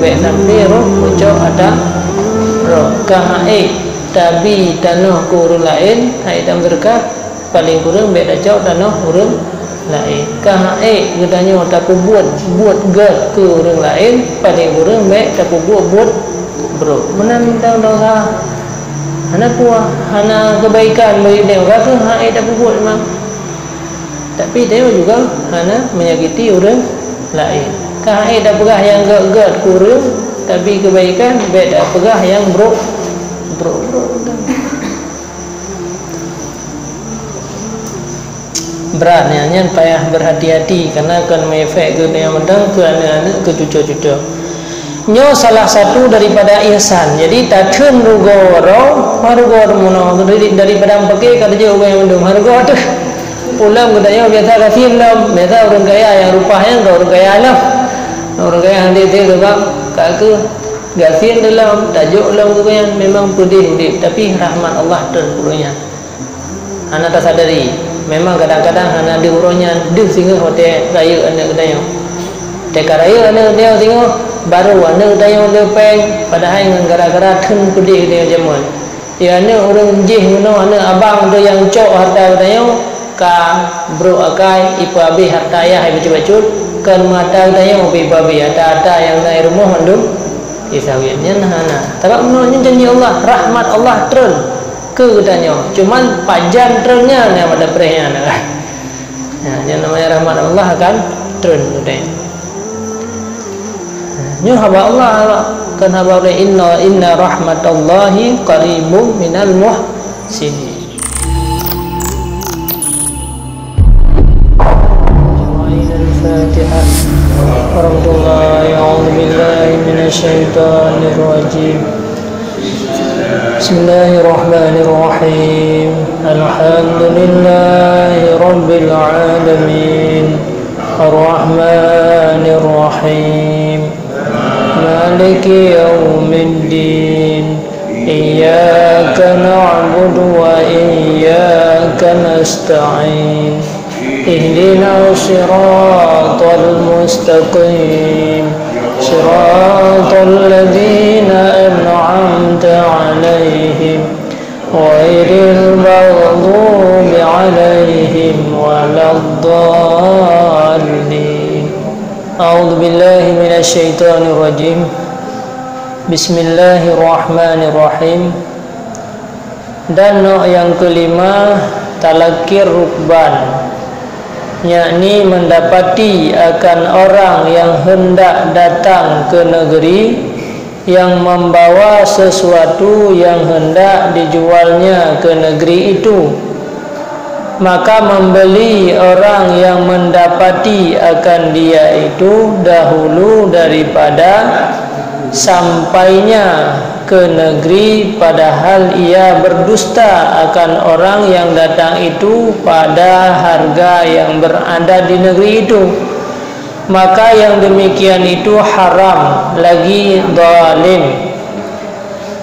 be sampai roh ucap ada roh kahai tabi tanah kurun lain hai dan berkah paling kurang be dacau tanah kurun lain kahai gedanya tapi buat gad ke orang lain paling kurang be tapi buat bro mana minta dosa anak puah anak kebaikan bagi dia kata hai tapi buat memang tapi dia juga anak menyakiti orang lain kahai dah pegah yang gad kurang tapi kebaikan beda pegah yang bro beratnya payah berhati-hati karena akan mengefek ke yang medang ke anak-anak ke cucu-cucu nyo salah satu daripada ihsan jadi takun rugoro marugor muno daripada pakai kata je orang yang mendung marugor tu pulang katanya biasa kasih lam biasa orang kaya yang rupanya orang kaya lah orang kaya yang dia juga kak gasin dalam tajuk dalam tu yang memang pedih tapi rahmat Allah terpurunya anak tak sadari memang kadang-kadang anak di urusnya dia sehingga hotel raya anak katanya teka raya anak dia tengok baru anak katanya dia peng padahal dengan gara-gara tun pedih dia jaman ya anak orang jih mana anak abang tu yang cok harta katanya ka bro akai ipu abi harta ayah ibu bacut kan mata katanya ibu abi ada yang dari rumah mandum isawiyatnya nah tapi menurutnya janji Allah rahmat Allah turun ke katanya cuman panjang turunnya yang ada perihnya nah yang namanya rahmat Allah akan turun katanya nyu haba Allah kan haba inna rahmatallahi qaribum minal muhsinin Al-Fatihah warahmatullahi a'udzu billahi minasyaitonir rajim Bismillahirrahmanirrahim Alhamdulillahi rabbil alamin Ar-Rahmanir Rahim Maliki yaumiddin Iyyaka na'budu wa iyyaka nasta'in Ihdina siratal mustaqim Siratal ladzina an'amta 'alaihim ghairil maghdubi 'alaihim waladdallin A'udzu billahi minasyaitonir rajim Bismillahirrahmanirrahim Dan yang kelima talakir rukban yakni mendapati akan orang yang hendak datang ke negeri yang membawa sesuatu yang hendak dijualnya ke negeri itu maka membeli orang yang mendapati akan dia itu dahulu daripada sampainya ke negeri padahal ia berdusta akan orang yang datang itu pada harga yang berada di negeri itu maka yang demikian itu haram lagi zalim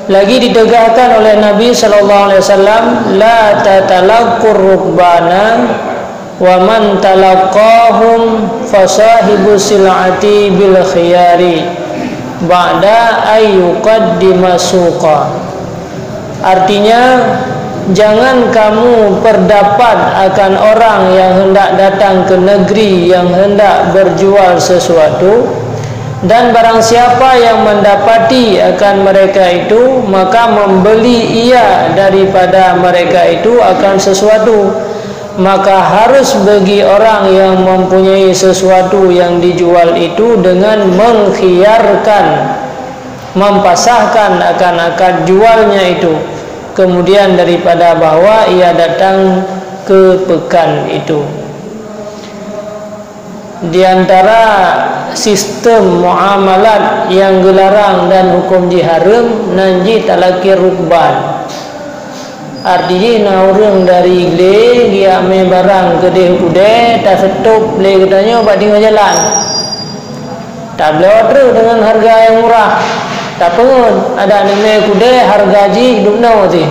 lagi ditegakkan oleh Nabi sallallahu alaihi wasallam la tatalaqur rukbana wa man talaqahum fasahibu sil'ati bil khiyari ba'da ayyuqaddima suqa artinya jangan kamu berdapat akan orang yang hendak datang ke negeri yang hendak berjual sesuatu dan barang siapa yang mendapati akan mereka itu maka membeli ia daripada mereka itu akan sesuatu maka harus bagi orang yang mempunyai sesuatu yang dijual itu dengan mengkhiyarkan mempasahkan akan akad jualnya itu kemudian daripada bahwa ia datang ke pekan itu di antara sistem muamalat yang dilarang dan hukum diharam nanji talakir rukban artinya orang dari Igle dia ambil barang ke dia kuda tak setup boleh katanya buat tinggal jalan tak boleh order dengan harga yang murah tak pengun ada nama kuda harga ji hidup now tu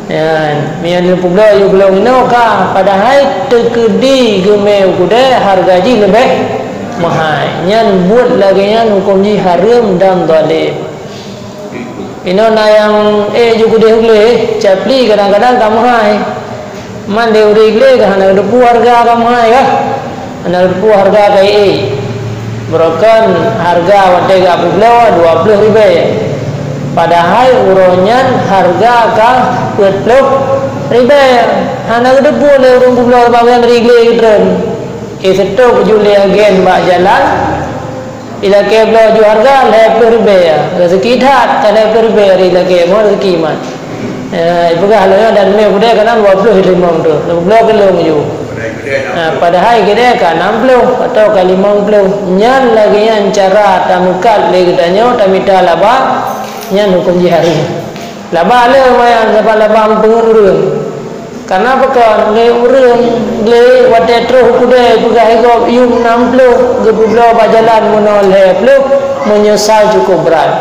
ya mian pula you belum know kah padahal tekedi gemel kuda harga ji lebih mahai nyan buat lagi nyan hukum ji haram dan zalim. Ino na yang juga dia boleh capli kadang-kadang kamu hai man dia urile kan ada depu harga kamu hai kah ada depu harga kai berokan harga wate ga pula 20 ribu padahal uronyan harga ka 40 ribu hana depu le urung pula bagian rigle tren setok juli agen bak jalan ila ke blo ju harga 20 ribu ya rezeki that 20 ribu ila ke mo rezeki man pegah lo dan me bude kan 25 tu blo ke lo ju padahal kita kan 60 atau ke 50 nyan lagi yang cara tamukat le katanya tamita laba nyan hukum jihari laba le yang dapat laba pengurung karena apa le urang le wate tro kude pegah go yum 60 geblo bajalan menoleh menyesal cukup berat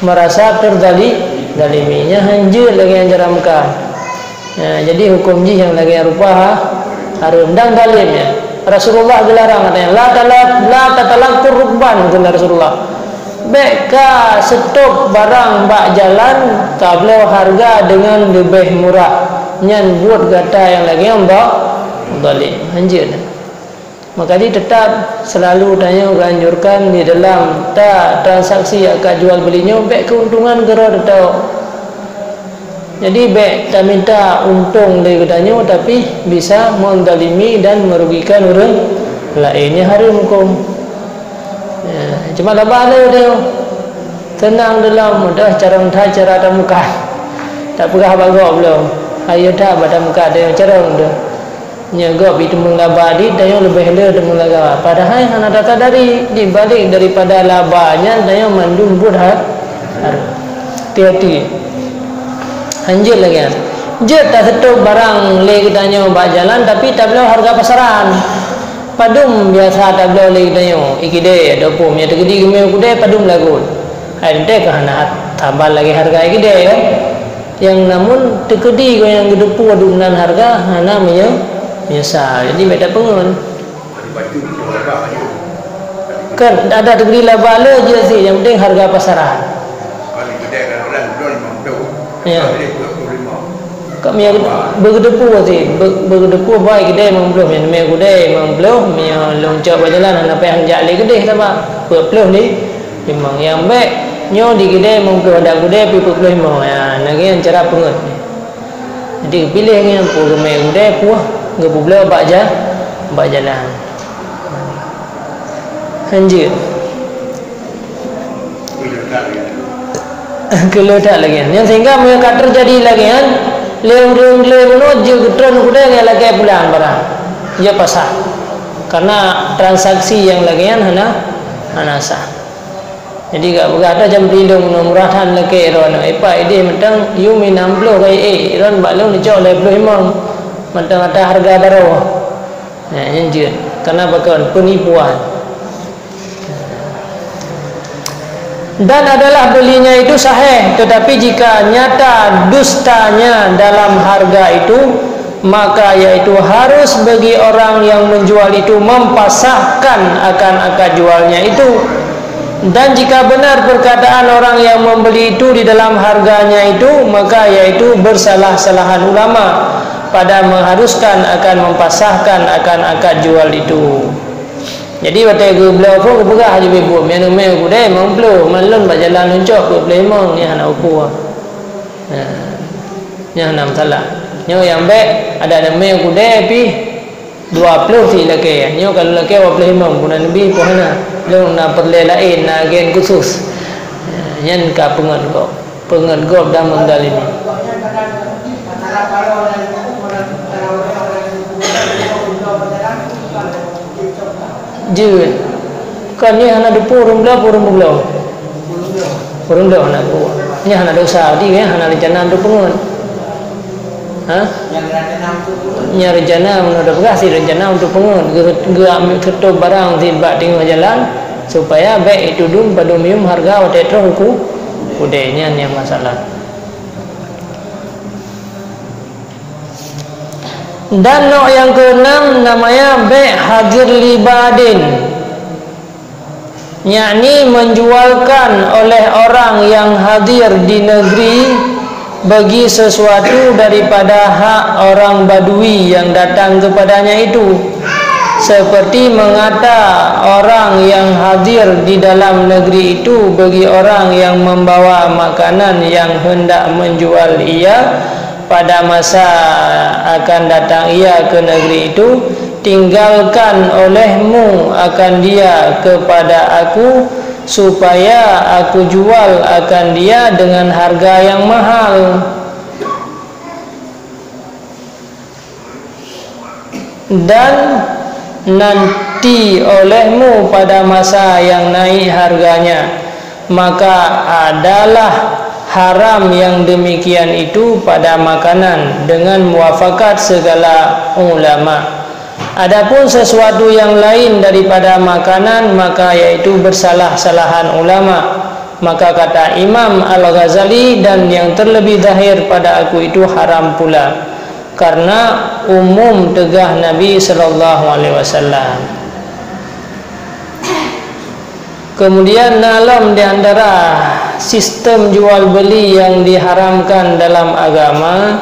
merasa terdaliminya hanjur lagi yang jaramkan jadi hukum ji yang lagi rupa harum dan dalimnya Rasulullah dilarang katanya la tatalaqur rukban kata Rasulullah beka stok barang bak jalan kabel harga dengan lebih murah nyan buat kata yang lagi yang zalim hanjur maka dia tetap selalu tanya anjurkan di dalam tak transaksi akad jual belinya baik keuntungan gerak tahu jadi baik tak minta untung dari katanya tapi bisa menzalimi dan merugikan orang lainnya haram hukum cuma labah dia tenang dalam mudah cara tamukan tak pegah bagok belum ayo dah pada muka dia cerong dah nyago itu menglabadi dia lebih le de menglaga padahal hana data dari dibalik daripada labanya dia mandum buat hati-hati hanjur lagi je tak setok barang le kitanya bak jalan tapi tak boleh harga pasaran padum biasa tak boleh le kitanya ikide ada pom ya tegedi gemeu kude padum lagu ada ke hana tambah lagi harga ikide ya yang namun tekedi yang gedepu adunan harga hana menyesal jadi beda pengun kan ada tegedi labala je sih yang penting harga pasaran ya kami yang bergedepu sih bergedepu baik gede membelum yang me gede membelum yang loncok berjalan hana payah jali gede sama berpuluh ni memang yang baik nyo di gede mungkin ada gede pipu pelih mau ya lagi yang cara pengut jadi pilih yang puluh me gede puah nggak boleh bak jalan hanjir kelodak lagi yang sehingga mereka terjadi lagi kan leung je getron gede yang lagi pulang barang dia pasar karena transaksi yang lagi kan hana sah jadi gak berada jam dilung murahan leke ron apa ide mentang you minam blow kai ron balung ni jol blow imam mentang ada harga darah anjir karena bakal penipuan dan adalah belinya itu sahih tetapi jika nyata dustanya dalam harga itu maka yaitu harus bagi orang yang menjual itu mempasahkan akan akad jualnya itu. Dan jika benar perkataan orang yang membeli itu di dalam harganya itu, maka yaitu bersalah-salahan ulama pada mengharuskan akan mempasahkan akan akad jual itu. Jadi waktu aku bela pun aku pegah je bebu minum aku deh membelu malun bak jalan luncok aku beli mong ni anak aku. Ni anak salah. Nyo yang baik ada aku deh pi 20 si laki. Nyo kalau laki 25 pun nabi pohana. Long na perle lain na gen khusus. Nyen ka pengen gop dan mendalimi. Jun kan ni hana de purum bla purum dah hana pu ni hana dosa di kan hana rencana tu pengun yang rencana menurut kasih rencana untuk pengun gua ketuk barang di bak tengah jalan supaya baik itu dum padumium harga waktu itu hukum udahnya yang masalah. Dan nok yang keenam namanya bai' hadir libadin. yakni menjualkan oleh orang yang hadir di negeri bagi sesuatu daripada hak orang Badui yang datang kepadanya itu, seperti mengata orang yang hadir di dalam negeri itu bagi orang yang membawa makanan yang hendak menjual ia pada masa akan datang ia ke negeri itu, tinggalkan olehmu akan dia kepada aku, supaya aku jual akan dia dengan harga yang mahal. Dan nanti olehmu pada masa yang naik harganya, maka adalah haram yang demikian itu pada makanan dengan muafakat segala ulama. Adapun sesuatu yang lain daripada makanan, maka yaitu bersalah-salahan ulama. Maka kata Imam Al-Ghazali, dan yang terlebih zahir pada aku itu haram pula, karena umum tegah Nabi sallallahu alaihi wasallam. Kemudian dalam di antara sistem jual beli yang diharamkan dalam agama,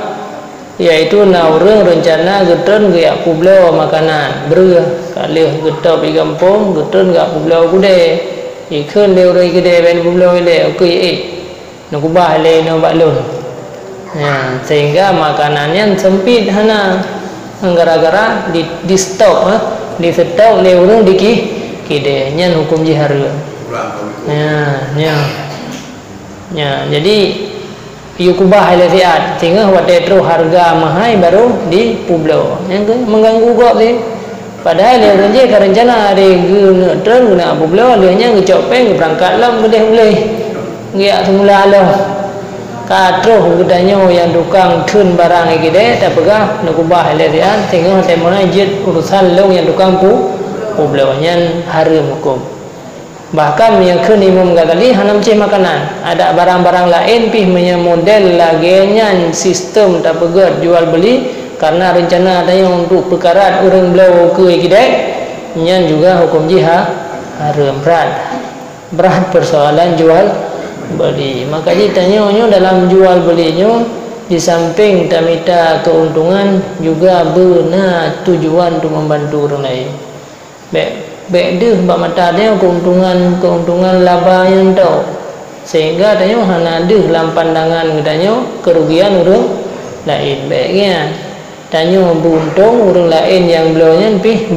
yaitu naureng rencana getun gaya publo makanan ber kalih getau pi kampung getun gak publo kude ikun le ore kede ben publo le okey nak ubah le no baklun ya, sehingga makanannya sempit hana gara-gara di stok di stok le urang diki kide nyan hukum jihar ya jadi yukubah ilatiat sehingga waktu itu harga mahal baru di publo yang mengganggu kok sih. Padahal dia renje ke rencana ada guna tren guna publo dia nya ngecopeng berangkat lam boleh ngia semula alo katro gedanya yang tukang tun barang iki de tak pegah nak ubah ilatiat sehingga temona jet urusan long yang tukang publo nya haram hukum. Bahkan yang ke Imam Ghazali hanam ceh makanan, ada barang-barang lain pih punya model laginya sistem tak pegat jual beli, karena rencana adanya untuk perkara orang belau ke kedai nyan juga hukum jihad haram berat persoalan jual beli. Maka ditanya dalam jual belinya di samping tak minta keuntungan juga benar tujuan untuk membantu orang lain. Beda bak mata dia keuntungan laba yang tahu, sehingga tanya hana deh dalam pandangan tanya kerugian orang lain. Baiknya tanya beruntung orang lain yang belaunya pih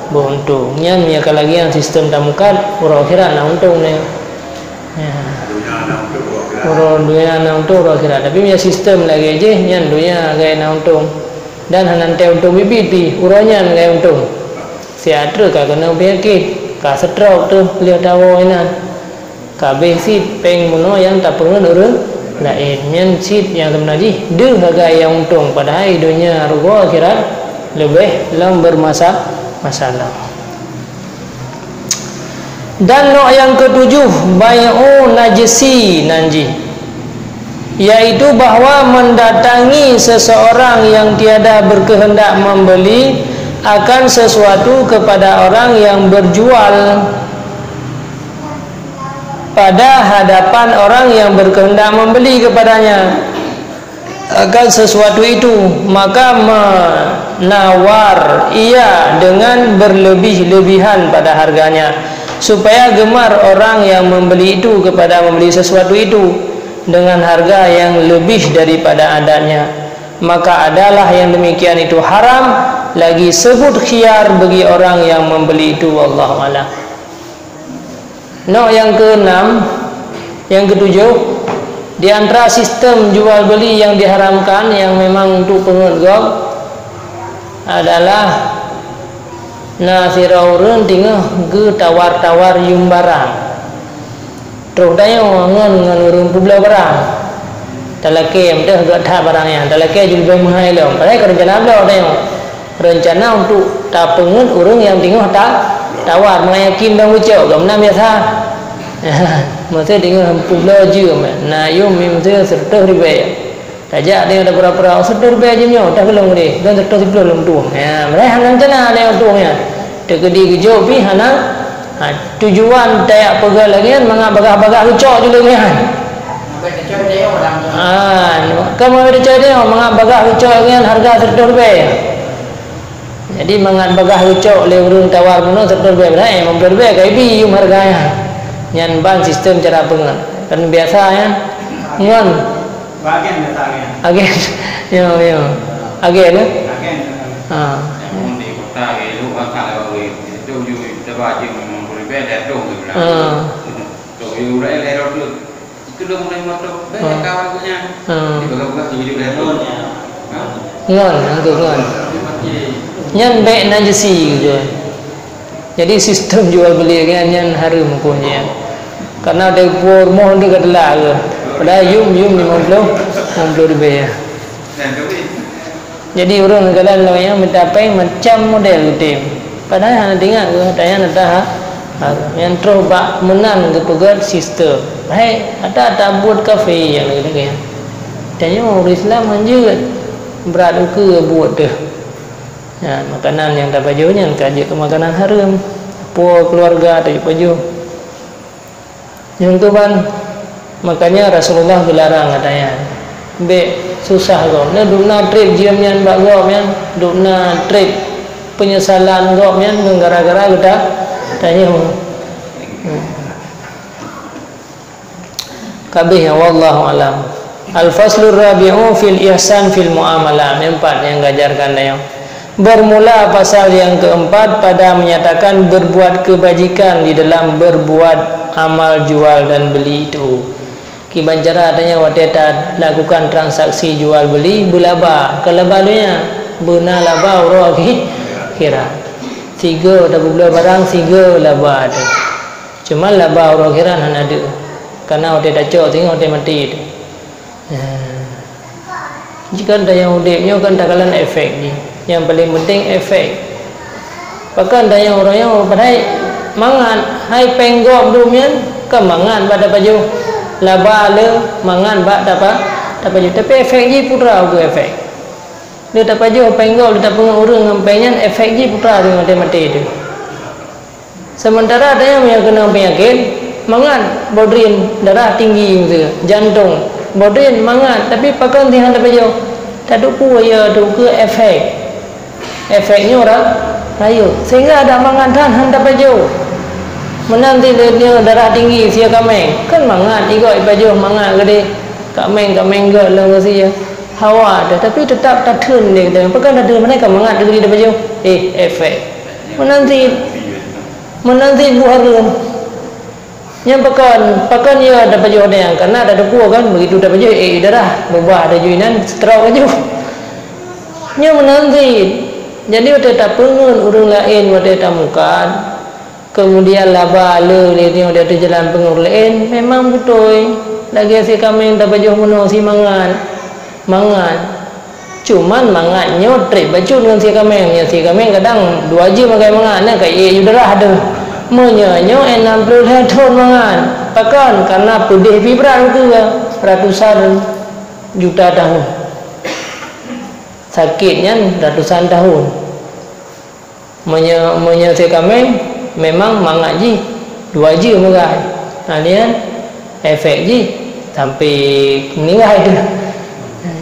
beruntungnya miaka lagi yang sistem tamukat orang akhirat nak untung ni orang dunia nak untung orang akhirat, tapi punya sistem lagi je nyan dunia gaya nak untung dan hana teh untung bibit pi urangnya gaya untung. Siatra ka kena penyakit ka stroke tu lihat tahu ina ka besit peng mono yang tak pernah orang lain nyan sit yang sebenarnya deh harga yang untung, padahal dunia rugo akhirat lebih lam bermasalah. Dan nok yang ketujuh bai'u najisi nanji, yaitu bahwa mendatangi seseorang yang tiada berkehendak membeli akan sesuatu kepada orang yang berjual pada hadapan orang yang berkehendak membeli kepadanya akan sesuatu itu, maka menawar ia dengan berlebih-lebihan pada harganya supaya gemar orang yang membeli itu kepada membeli sesuatu itu dengan harga yang lebih daripada adatnya. Maka adalah yang demikian itu haram, lagi sebut khiyar bagi orang yang membeli itu. Wallahu a'lam. Yang keenam, yang ketujuh, di antara sistem jual beli yang diharamkan yang memang untuk pengergok adalah nasiraurun tinggal ge tawar-tawar yung barang. Terus dayo ngan urun publa barang. Talake mdah gak tha barangnya. Talake jual beli mahal lo. Padahal rencana beliau dayo. Rencana untuk tapengun urang yang tinggal tawar mengayakin bang ucap gamna biasa. Masa tinggal publa je na yo mimse 100 ribu. Tajak dia ada berapa 100 ribu je nyo tak belum ni dan 100 ribu belum tu. Ya, mereka rencana dia untungnya. Tegedi gejo pi hana Tujuan tayak pegal lagi kan mangap bagah-bagah lucok juga kan. Kamu ada cari dia mangap bagah lucok kan harga $100. Jadi mangap bagah lucok le urang tawar puno $100 berai $50 kai bi yung harganya. Nyan ban sistem cara pengen. Kan biasa ya. Ngon. Bagian datangnya. Agen. Yo. Agen. Di kota lu kalau itu juga baju berbeda dong gitu. Tuh udah lewat dulu. Itu udah mulai motor banyak kawan punya. Dibuka-buka jadi levelnya. Ngon. Nyan baik najisi gitu. Jadi sistem jual beli kan nyan harum punya. Karena ada mohon dia adalah ke. Padahal yum $50 ya. Jadi orang kalian lo yang mencapai macam model tim. Padahal hanya dengar ke tanya nata yang terobak menang ke pegat sistem. Hai ada buat kafe yang gitu kan. Tanya orang Islam menjut berat ke buat deh. Ya, makanan yang tak bajunya kaji ke makanan haram. Po keluarga tak baju. Yang tu kan makanya Rasulullah dilarang katanya. Susah kau. Nah dukna trip jiamnya mbak kau kan. Dukna trip penyesalan kau kan gara-gara kita tanya. Kabeh ya wallahu alam. Al-faslur rabi'u fil ihsan fil muamalah. Empat yang ngajarkan dia. Bermula pasal yang keempat pada menyatakan berbuat kebajikan di dalam berbuat amal jual dan beli itu. Kiban cara adanya wateta lakukan transaksi jual beli berlaba. Kelebalunya benar laba orang kira. Tiga dah beli barang tiga laba ada. Cuma laba orang kira hanya ada. Karena wateta cok tengok wateta mati itu. Jika ada yang udipnya kan tak kalan efek ni. Yang paling penting efek. Bahkan ada yang orang yang padai mangan hai penggok dumian ke mangan pada baju laba le mangan bak dapat baju tapi efek ji putra ke efek. Dia tak baju penggok dia tak pengurang ngampainya efek ji putra dengan mati itu. Sementara ada yang kena penyakit mangan bodrin darah tinggi gitu, jantung bodrin mangan tapi pakai tihan tak baju tak duku ya duku efek. Efeknya orang rayu sehingga ada mangan tan hendak baju menanti dia darah tinggi sia kameng kan mangan igoi baju mangan gede kameng ke lang sia hawa dah tapi tetap tak turun dia kata pekan ada mana kan mangan gede baju efek menanti buharan yang pekan ya ada baju ada yang karena ada debu kan begitu ada baju darah berubah ada juinan stroke baju nya menanti. Jadi waktu tak pengen orang lain waktu tak mukan, kemudian laba le dia ada jalan pengen lain memang betul. Lagi si kami tak baju menuh si mangan, cuman mangannya trip baju dengan si kami kadang 2 jam makan mangan, kayak udara ada, menyanyo 60 tahun mangan, pakan karena pedih vibran tu ratusan juta tahun. Sakitnya ratusan tahun menyelesaikan kami memang mangaji 2 jam makan kalian efek ji sampai meninggal itu.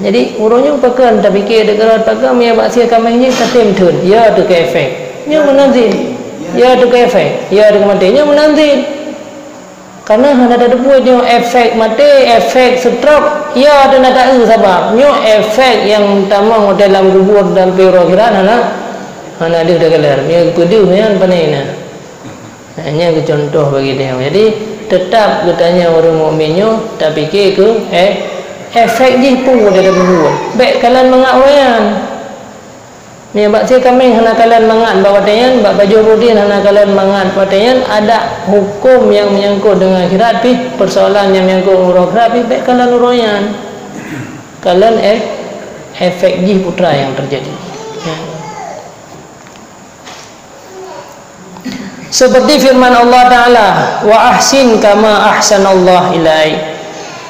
Jadi urangnya pakai tak fikir dekat pakai mia baksia kami ni tatim tun ya tu ke efek nya menanti ya tu ke efek ya tu matinya menanti karena ada buat dia efek mati efek stroke ya ada nak tahu sebab nyo efek yang tamang dalam kubur dalam pikiran hana dia dah kelar dia pedu yang panina hanya ke contoh bagi dia. Jadi tetap katanya orang mukminnya tak fikir ke efek je pun ada buat baik kalian mengawayan ni bak saya kami hana kalian mangat bawa tayan bak baju rudin hana kalian mangat patayan ada hukum yang menyangkut dengan akhirat pi persoalan yang menyangkut urang akhirat pi baik kalian uroyan kalian efek ji putra yang terjadi seperti firman Allah Ta'ala wa ahsin kama ahsanallah ilaik.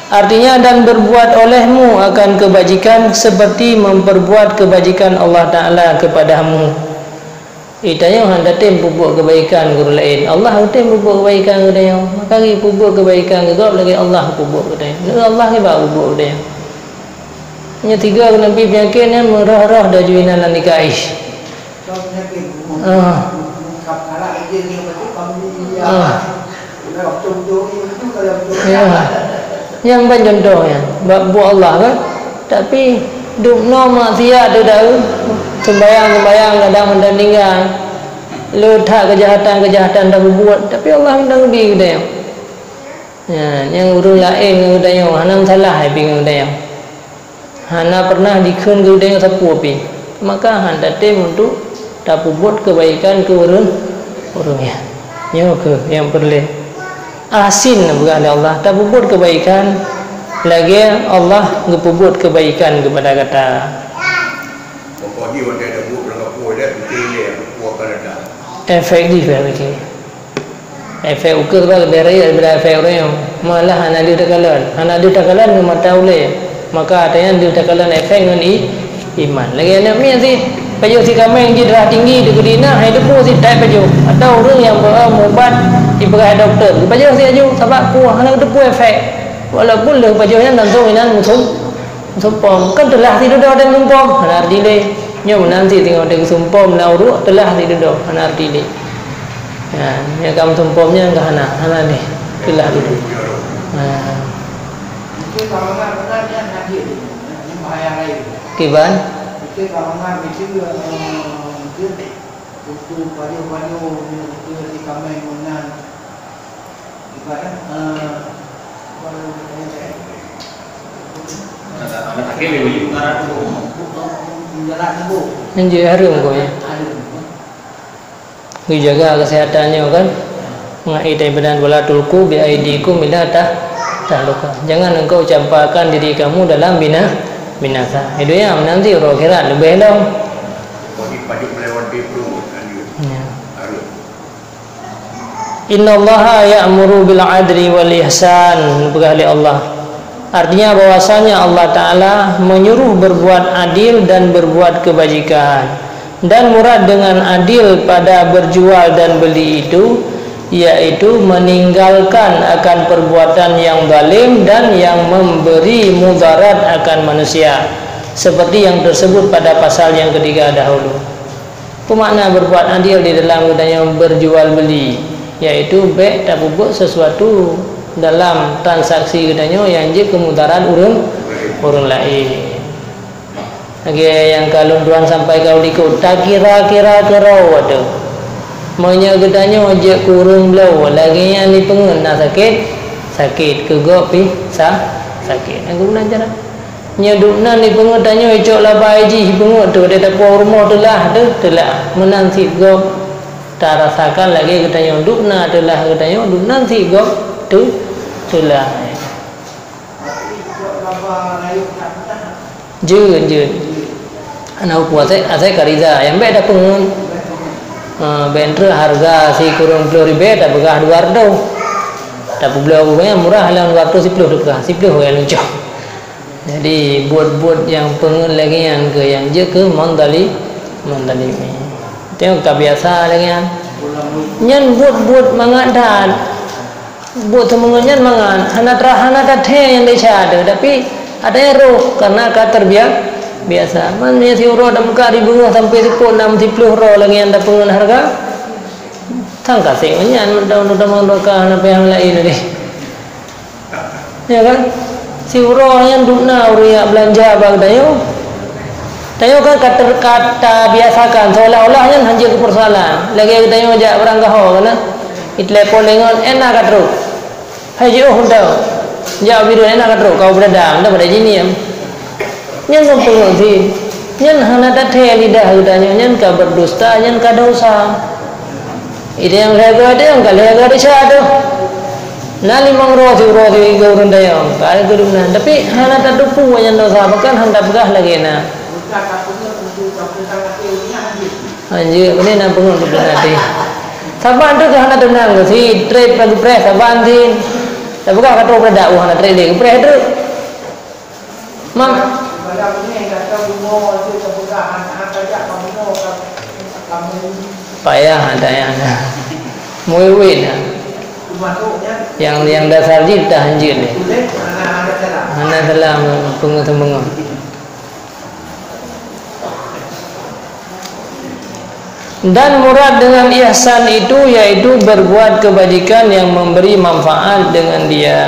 Artinya dan berbuat olehmu akan kebajikan seperti memperbuat kebajikan Allah Ta'ala kepadamu. Itanya hendak tem berbuat kebaikan guru lain. Allah tem berbuat kebaikan ke dia. Maka dia berbuat kebaikan juga lagi Allah berbuat ke dia. Allah ke bawa berbuat ke dia. Hanya tiga Nabi penyakitnya merah-rah dah juinan dan nikah ish. Yang ban contohnya buat Allah kan. Tapi duk no maksiat tu dah. Sembayang kadang mendandingkan letak kejahatan dah berbuat, tapi Allah minta lebih dia. Ya, yang urus lain dia hana salah hai bingung dia. Hana pernah dikun ke dia sapu api. Maka handa tem untuk tak buat kebaikan ke urungnya. Yo ke yang perlu asin bukan Allah tak buat kebaikan lagi Allah ngebuat kebaikan kepada kata efektif lagi. Efek ukur bagi dari efek orang malah anak dia takalan mata oleh maka ada yang dia takalan efek dengan iman. Lagi anak ni si baju si kami yang darah tinggi di kedina hai depu si tai baju. Ada orang yang berubat di berai doktor. Baju si aju sebab kuah anak depu efek. Walaupun le bajunya langsung inan musuh pom kan telah tidur dah dan mumpom anar dile. Nyom nanti tengok dia sumpom nauru telah tidur anar dile. Ya, yang kamu sumpomnya enggak hana ni telah tidur. Itu kalau enggak benarnya hadir. Ini bahaya lain. Kiban? Itu kalau enggak itu untuk baju-baju itu di kamar munan. Ibarat Menjadi harum kau ya. Dijaga kesehatannya kan. Mengaidai badan wala tulku bi aidikum ila tahluka. Jangan engkau campakkan diri kamu dalam binasa. Itu yang nanti orang akhirat lebih dong. Innallaha ya'muru bil 'adli wal ihsan. Berkali Allah. Artinya bahwasanya Allah Ta'ala menyuruh berbuat adil dan berbuat kebajikan. Dan murad dengan adil pada berjual dan beli itu yaitu meninggalkan akan perbuatan yang zalim dan yang memberi mudarat akan manusia, seperti yang tersebut pada pasal yang ketiga dahulu. Pemakna berbuat adil di dalam yang berjual beli, yaitu baik tak buat sesuatu dalam transaksi katanya yang je kemudaran orang lain. Lagi yang kalau tuan sampai kau ikut tak kira-kira kerau ada. Maunya katanya je kurung belau lagi yang ni pengen nak sakit kegok pi sakit. Aku pun ajar. Nya dukna ni pengen tanya icok lah baiji pengen tu dia tak rumah telah menanti gok tak rasakan lagi katanya dukna telah katanya dukna si gok tu telah jun anak puasa asai kariza yang beda pengen bentre harga si kurang 10.000 tak begah 200 tak beli yang murah lah 210 begah 10 yang lucu. Jadi buat yang pengen lagi yang ke yang je ke mandali tengok kebiasa lagi yang nyan buat mangat dan buat semuanya mangan hana tak yang dia ada tapi ada yang roh karena kata biasa mana si roh dah muka ribu sampai 10-60 roh lagi yang dah pengen harga tang kasih nyan udah mengdoka apa yang lain ni ya kan si roh yang dukna uriak belanja bag tayo kan kata biasakan seolah-olahnya hanya ke persoalan lagi tayo ajak orang gaho kan itlepo lengon enak katro haji tau jauh biru enak katro kau berada anda pada sini nyan mempengaruhi si nyan hana tathe lidah katanya nyan ka berdusta nyan ka dosa itu yang lega ada yang kalega ada syado nali mangrosi gaurun dayong kaya guruna tapi hana tadupu nyan dosa bahkan handa begah lagi na anjir ini nak pengun tu nanti saban tu hana tenang si trade pagi press saban din tak buka kata berada hana trade lagi press tu mam kalau ini kata bumo itu sebuah anak kerja kamu payah ada yang muwin yang dasar ji dah anjir ni mana dalam pengu. Dan murad dengan ihsan itu yaitu berbuat kebajikan yang memberi manfaat dengan dia,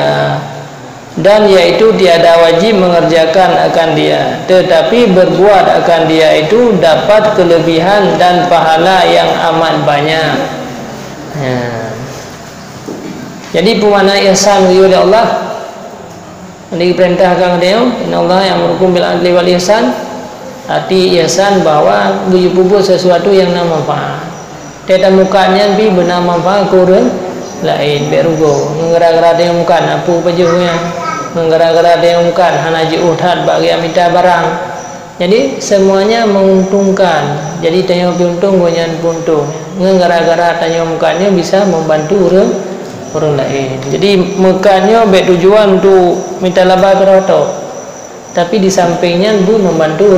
dan yaitu tiada wajib mengerjakan akan dia, tetapi berbuat akan dia itu dapat kelebihan dan pahala yang amat banyak. Jadi pemakna ihsan oleh Allah diperintahkan dia, innallaha ya'murukum bil adli wal ihsan. Arti ihsan bahawa berbuat sesuatu yang nak manfaat. Tiada mukanya bi benar manfaat kurang lain berugo. Ngera-ngera dia mukan apa pajunya. Ngera-ngera dia mukan hanaji uthad bagi amita barang. Jadi semuanya menguntungkan. Jadi tanya untung gonyan untung. Ngera-ngera tanya mukanya bisa membantu orang lain. Jadi mukanya bertujuan untuk minta laba kerotok. Tapi di sampingnya pun membantu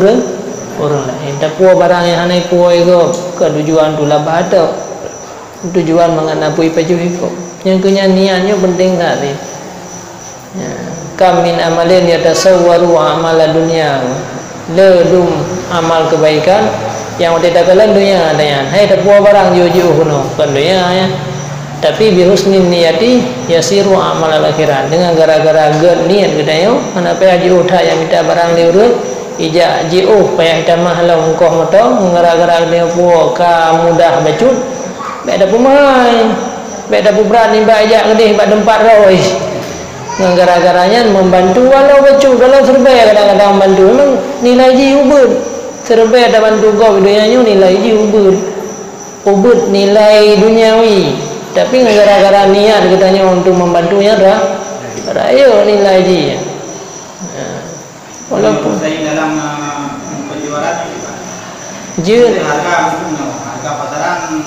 orang lain. Tapi barang yang hanai puai ko ketujuan tu laba ada. Tujuan mengenapui baju itu. Yang niatnya penting tak ni. Kam min amalin yatasawwaru amala dunia. Ledum amal kebaikan yang tidak kalah dunia ada yang. Hai tak puas barang jauh-jauh kuno kan dunia ya. Tapi bihusnin niyati yasiru amal al-akhirat. Dengan gara-gara gerd niat kedayo mana payah jiuta yang minta barang liurut ija jiu payah hitamah halau engkau moto gara-gara dia puo ka mudah bacut beda pumai beda berani baik gede bak tempat roi. Dengan gara-garanya membantu walau bacut walau serba kadang-kadang bantu memang nilai ji ubud serba ada bantu kau dunianya nilai ji ubud nilai duniawi. Tapi gara-gara niat katanya untuk membantunya raya nilai dia. Walaupun dalam penjualan je harga pasaran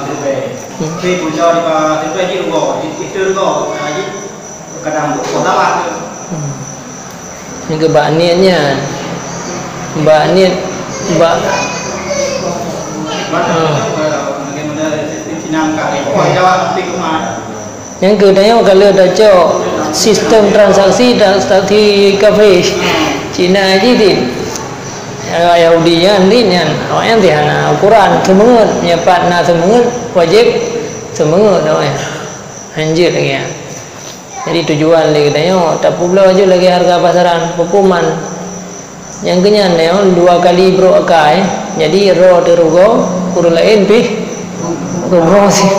terbaik. Tapi punca di terbaik di rugo, itu rugo lagi kadang kota lah. Ini kebak niatnya, mbak niat mbak. Yang kedua kalau dah cok sistem transaksi di kafe Cina aja di Yahudi nya ni awaknya di hana ukuran semengut nyepat na semengut wajib semengut awaknya anjir lagi ya. Jadi tujuan lagi katanya tak pula aja lagi harga pasaran hukuman yang kenyan ni 2 kali bro akai jadi ro terugo kurang lain pi promosi.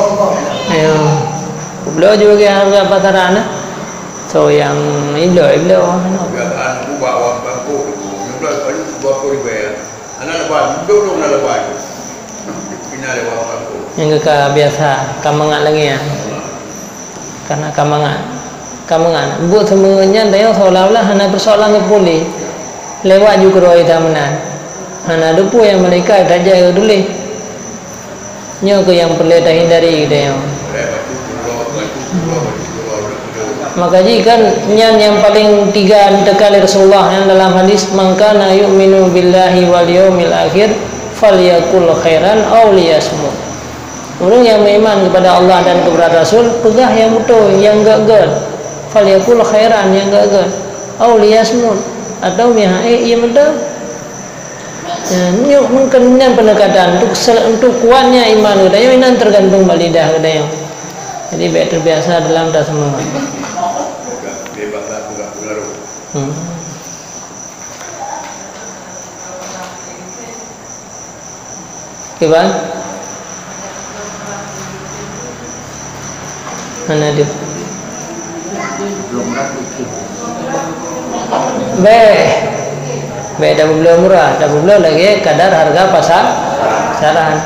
Beliau juga ke harga pasaran so yang ini beliau aku bawa bangku yang beliau buat kuriber anak lepas dulu nak lepas final lepas bangku yang ke biasa kamangan lagi ya karena kamangan buat semuanya dia seolah-olah hanya persoalan ke boleh lewat juga roh itu menan hanya depu yang mereka saja dulu nyo ke yang perlu dah hindari dia. Maka jika yang paling 3 kali Rasulullah yang dalam hadis mangkana yu'minu billahi wal yaumil akhir falyakul khairan aw liyasmut. Orang yang beriman kepada Allah dan kepada Rasul pegah yang betul yang gagad falyakul khairan yang gagad aw liyasmut atau mihai ia betul. Ini mungkin pendekatan untuk kuatnya iman kita ini tergantung balidah kita. Jadi baik terbiasa dalam tak semua. Kiban? Mana dia? Baik dah belum murah, dah belum lagi kadar harga pasaran.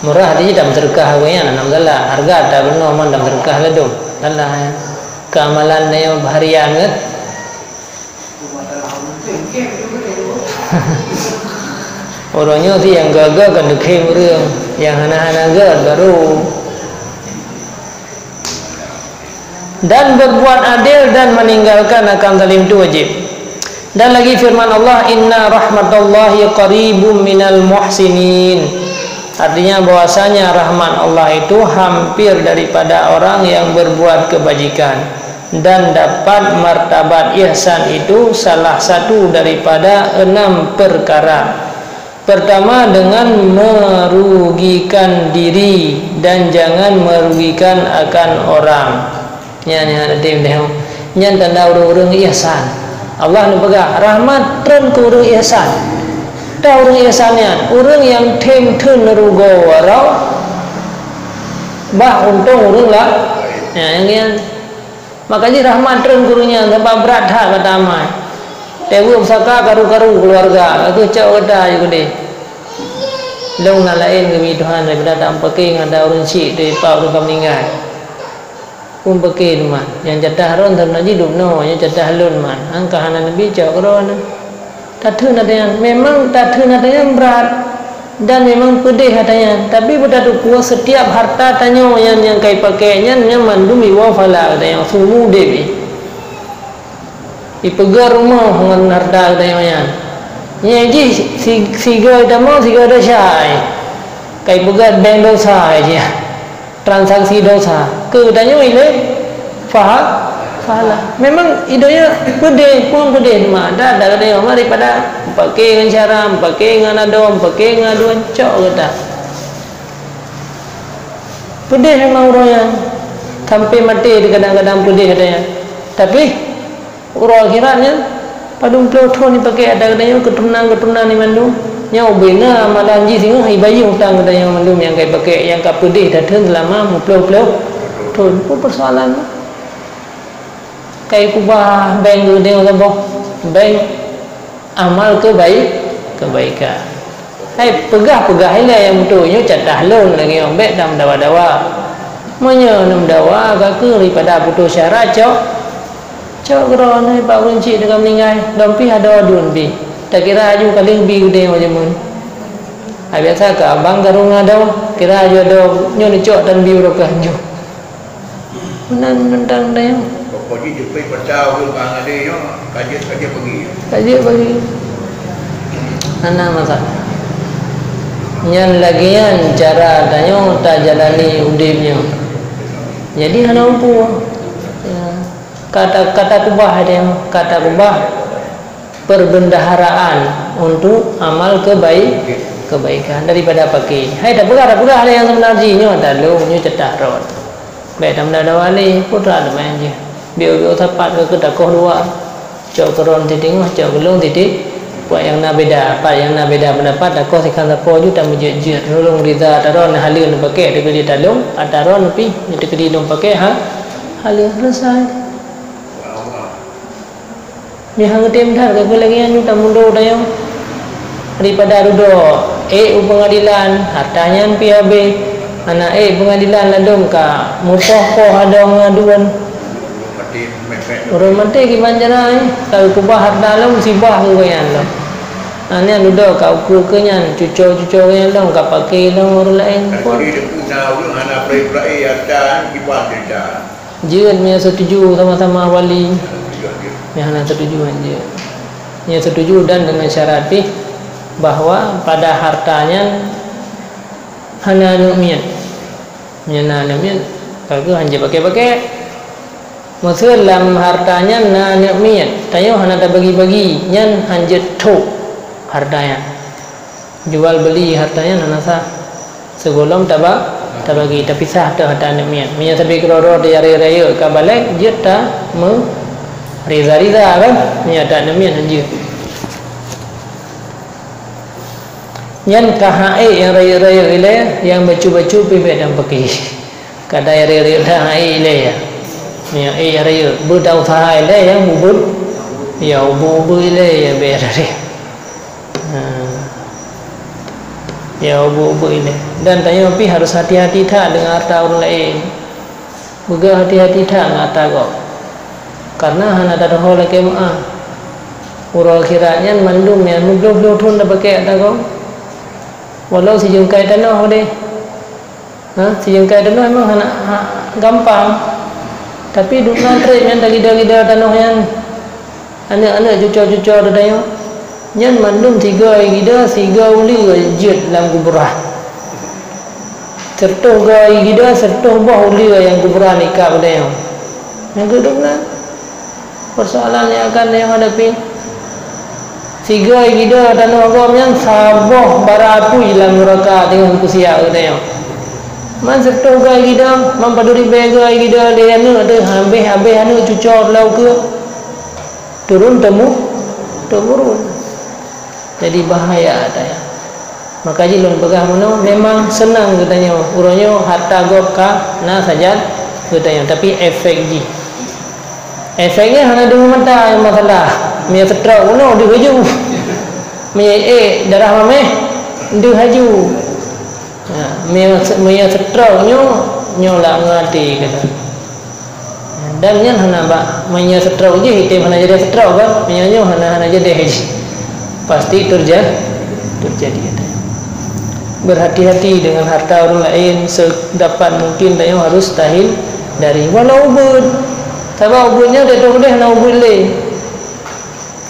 Murah dia dah berkah awalnya, alhamdulillah. Harga dah benar man dah berkah ledum. Allah keamalan yang harian kan. Orangnya tu yang gagal kan dekai orang, yang hana-hana baru. Dan berbuat adil dan meninggalkan akan zalim itu wajib. Dan lagi firman Allah, inna rahmatallahi qaribum minal muhsinin. Artinya bahwasanya rahmat Allah itu hampir daripada orang yang berbuat kebajikan. Dan dapat martabat ihsan itu salah satu daripada 6 perkara. Pertama, dengan merugikan diri dan jangan merugikan akan orang. Yang tanda orang-orang ihsan. Allah ni pegang rahmat tren ke orang ihsan. Dah orang ihsannya, orang yang tem-tem nerugo warau bah untung orang lah. Yang makanya rahmat tren gurunya sampai berat hak kata amai. Tewu saka karu-karu keluarga, aku cak kata juga deh. Long lain kami Tuhan daripada tak pakai ada orang cik dari pak orang meninggal. Pun pakai man yang jatah ron tan naji duk no yang jatah lun man angka hanan nabi cak ron tatun ada yang memang tatun ada yang berat dan memang pedih katanya, tapi pada tu kuat setiap harta tanya yang kai pakainya yang mandumi wa fala ada yang sumu dewi ipegar rumah dengan harta katanya yang ji siga dah mau siga dah syai kai pegat bank dosa aja transaksi dosa ke tanya ile fahala memang idenya pedih pun pedih mak dah ada yang daripada pakai dengan cara pakai dengan adom pakai dengan aduan cok kata pedih memang orangnya sampai mati kadang-kadang pedih katanya, tapi orang akhiratnya padung pelotho ni pakai ada katanya keturunan ni mandu yang ubena malah ji sing hai bayi hutang kata yang mandum yang kai pakai yang ka pedih datang selama muplo-plo ton pun persoalan kai kubah bank gede apa bank amal kebaikan hai pegah-pegah ile yang betunya cadah loan lagi orang bet dam dawa-dawa monya nam dawa ka ke daripada putus syarat cok geron ni pak kunci dengan meninggal dompi ada adun bi tak kira aju kali bi gede macam mun. Biasa ke abang garung ada, kira aju ada nyo ni cok dan bi rokah nyo. Menan nentang dah. Pokok ni jumpa percaya ke bang ada yo, kaji pergi. Kaji bagi. Ana masak. Yang lagian cara danyo tak jalani udipnya. Jadi ana umpu. Kata kubah ada kata kubah perbendaharaan untuk amal kebaikan daripada pakai. Hai dah pegah ada yang sebenarnya nyo tak lu nyo cetak rot. Baik dah dah wali putra dah main je. Biar tapat ke takoh dua. Cok keron titing cok gelung titik. Buat yang nak beda, apa yang nak beda pendapat takoh sikan tapo ju tak menjejit. Nulung riza taron halil nak pakai dekat dia talung, ataron pi dekat dia dong pakai halil selesai. Ni hang tem dah ke lagi anu tak mundur dah yang daripada rudo pengadilan hartanya PHB anak pengadilan ladom ka mupoh ada ngaduan orang mati gimana cara kalau kubah harta lo musibah ke kan lo ane rudo ka ukur kenyan cucu yang lo ka pakai lo orang lain pun dia punau tu anak prai ada kibat dia jiran punya setuju sama-sama wali yang nak setuju aja. Yang setuju dan dengan syarat bahawa pada hartanya hana numian. Nyana numian kalau hanya pakai. Maksud dalam hartanya na numian. Tayo hana tak bagi-bagi nyan hanya tok hartanya. Jual beli hartanya hana sah. Segolong tak bagi tapi sah tu harta numian. Minya sampai keroro dia raya ka balik dia tak riza kan ni ada namian aja yang kahai yang raya-raya ile yang bacu-bacu pibet dan pakai kadai raya-raya kahai ile ya ni raya berdau sahai ile yang bubut ya ubu ile ya berare ya ubu ile dan tanya pi harus hati-hati tak dengan harta orang lain buga hati-hati tak dengan harta kau karena hana ada hal lagi urang kiranya mandum yang mudlo thun dah pakai tak kau walau si jengkai tanah deh si jengkai tanah memang hana gampang tapi duk nantri yang tadi tanah yang anak-anak cucu-cucu dah tanya nyan mandum 3 hari dah 3 uli jut dalam kuburan serta hari dah serta bah uli yang kuburan nikah dah yang kedua persoalan yang akan yang hadapi 3 hari dah tanah agamnya sabah bara apu dalam neraka tengok kusiak dah man serta hari dah man paduri bega hari dah dia anak ada habis anak cucu lau ke turun temurun jadi bahaya tanya maka jilun pegah mana memang senang katanya urangnya harta gop ka na saja katanya tapi efeknya hanya dengan mata yang masalah mia setrau no di haju mia darah mameh di haju mia setrau nyo lah ngati kata dan nyan hana ba mia setrau je hitam hana jadi setrau kan mia nyo hana jadi haji pasti terjadi berhati-hati dengan harta orang lain sedapat mungkin dan harus tahil dari walau ubud sebab ubudnya dia tu boleh nak ubud le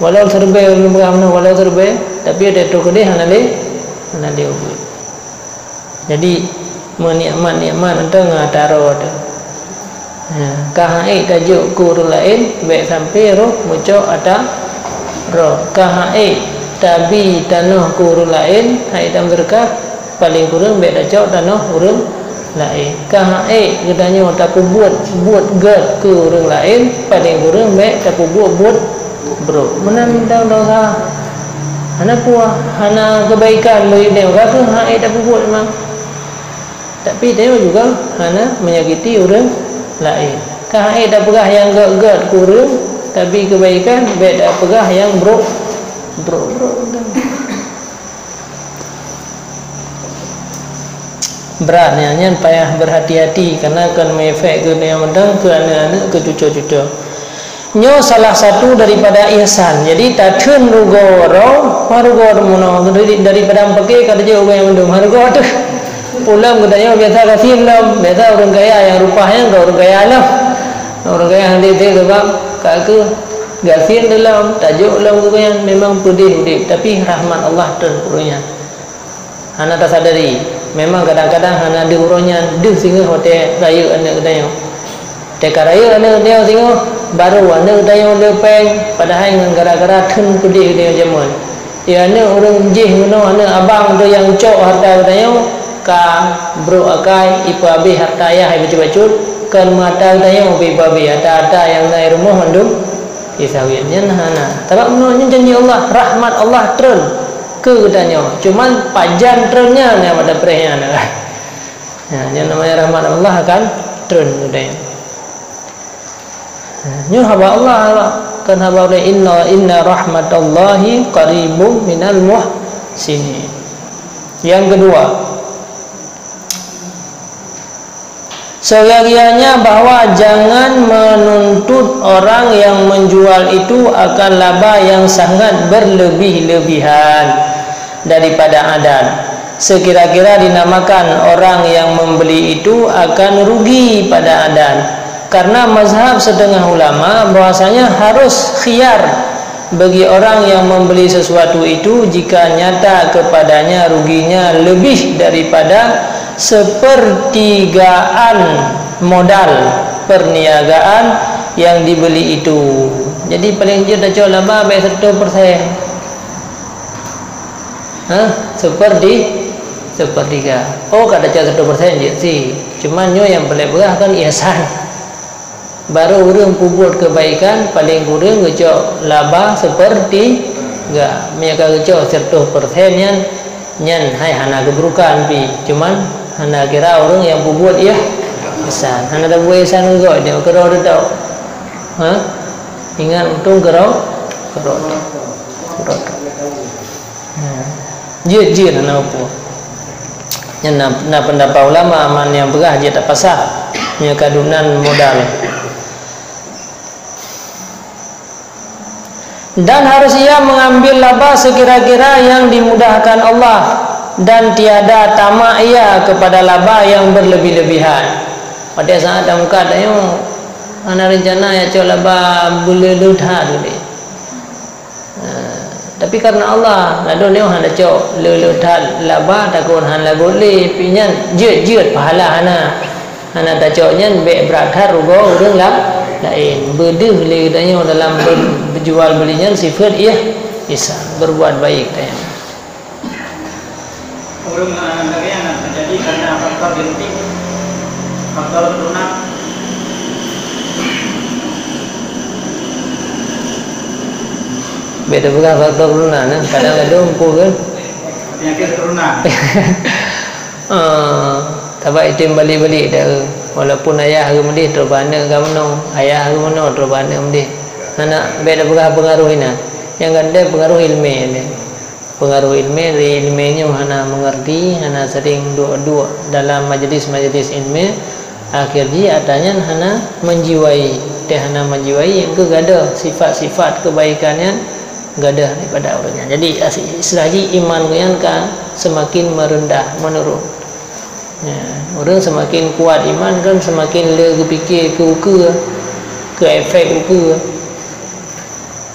walau terbe walau terbe tapi dia tu boleh hana le ubud jadi menikmat tengah taro tu kahai tajuk kurul lain baik sampai roh mucok ada roh kahai tabi tanah kurun lain hai tam berkah paling kurang baik dah cok tanah kurun lain kahai katanya tak buat gad kurun lain paling kurang baik tak buat bro mana minta dosa hana puah hana kebaikan bagi dia kata hai tak buat memang tapi dia juga hana menyakiti orang lain kahai tak pegah yang gad kurun tapi kebaikan baik tak pegah yang bro beratnya payah berhati-hati karena akan mengefek ke yang mendang ke anak-anak ke cucu-cucu nyo salah satu daripada ihsan jadi tatun rugoro mono daripada pakai kata je orang yang mendung harga tu pulang katanya biasa kasih lam biasa orang kaya yang rupanya orang kaya lah orang kaya yang dia sebab kakak gasin dalam tajuk dalam kebayang memang pedih tapi rahmat Allah terpurunya hana tak sadari memang kadang-kadang hana ada urangnya sehingga hotel raya anak kedai teka raya anak dia tengok baru anak kedai lepeng padahal dengan gara-gara tun pedih dia zaman ya anak orang jih mana anak abang tu yang cok harta kedai ka bro akai ipa abi harta ayah hai bacut kan mata kedai ipa abi ada yang naik rumah mandum isawiannya hana sebab menurutnya janji Allah rahmat Allah turun ke katanya cuman pajan turunnya ni pada perihnya yang namanya rahmat Allah akan turun katanya nyu haba Allah kan haba inna rahmatallahi qaribum minal muhsinin yang kedua sebagiannya bahwa jangan menuntut orang yang menjual itu akan laba yang sangat berlebih-lebihan daripada adat. Sekira-kira dinamakan orang yang membeli itu akan rugi pada adat. Karena mazhab setengah ulama bahwasanya harus khiyar bagi orang yang membeli sesuatu itu jika nyata kepadanya ruginya lebih daripada sepertigaan modal perniagaan yang dibeli itu. Jadi paling je dah jual laba baik 100%. Sepertiga. Oh kata jual 100% je sih. Cuman nyo yang paling berah kan ihsan. Baru orang puput kebaikan paling kurang ngejok laba sepertiga. Mereka ngejok 100% nyan hai hana keburukan pi. Cuman hana kira orang yang buat ya ihsan hana dah buat ihsan juga dia kerau dah tahu ingat untung kerau je hana apa yang nak pendapat ulama aman yang berah je tak pasah punya kadunan modal dan harus ia mengambil laba sekira-kira yang dimudahkan Allah dan tiada tamak ia kepada laba yang berlebih-lebihan. Pada saat dah muka tanya ana rencana ya cok laba boleh lutha dulu. Tapi karena Allah la do leo han da cok le that la ba ta kon han la boleh pinyan jeut pahala hana ta cok nyen be berakar rugo urang lain berdeh le danya dalam berjual belinya sifat ihsan berbuat baik tanya. Urang lagi yang terjadi karena faktor genetik, faktor keturunan. Beda bukan faktor keturunan, kadang ada umpu kan. Penyakit keturunan. Tabai itim balik-balik dah. Walaupun ayah ke mendih terbana ke mana, ayah ke mana terbana mendih. Anak beda bukan pengaruh ini. Yang ada pengaruh ilmu ni. Pengaruh ilmunya hana mengerti, hana sering dua dalam majlis-majlis ilmu. Akhirnya adanya hana menjiwai, hana menjiwai yang ada sifat-sifat kebaikannya gadah daripada orangnya. Jadi selagi iman kalian kan semakin merendah, menurun. Ya, orang semakin kuat iman kan semakin le fikir ke uka, ke efek uka.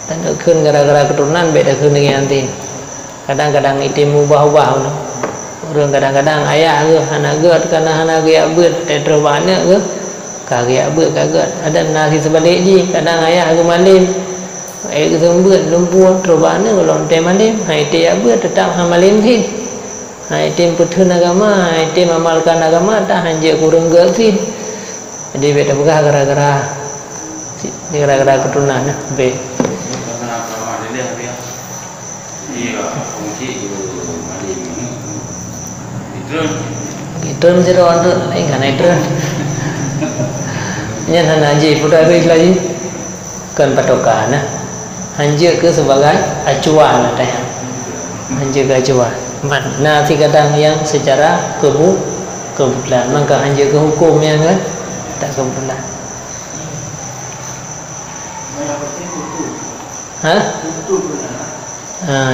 Dan akan gara-gara keturunan beda ke dengan nanti. Kadang-kadang itu ubah-ubah. Orang kadang-kadang ayah ke anak gat karena anak dia bet terbana ke kagak bet kagak. Ada nasi sebalik je. Kadang ayah ke malim. Air kesembut lumpur terbana kalau tem malim. Hai dia bet tetap malim sih. Hai tem putun agama, hai tem amalkan agama tak hanya kurang gerti. Jadi beda bukan gara-gara keturunan be. Itu menjadi orang tu lain kan itu. Yang hanya je pura lagi kan patokan nah. Hanya ke sebagai acuan ada yang hanya ke acuan. Mana si kadang yang secara kebetulan maka hanya ke hukum yang kan tak kebetulan.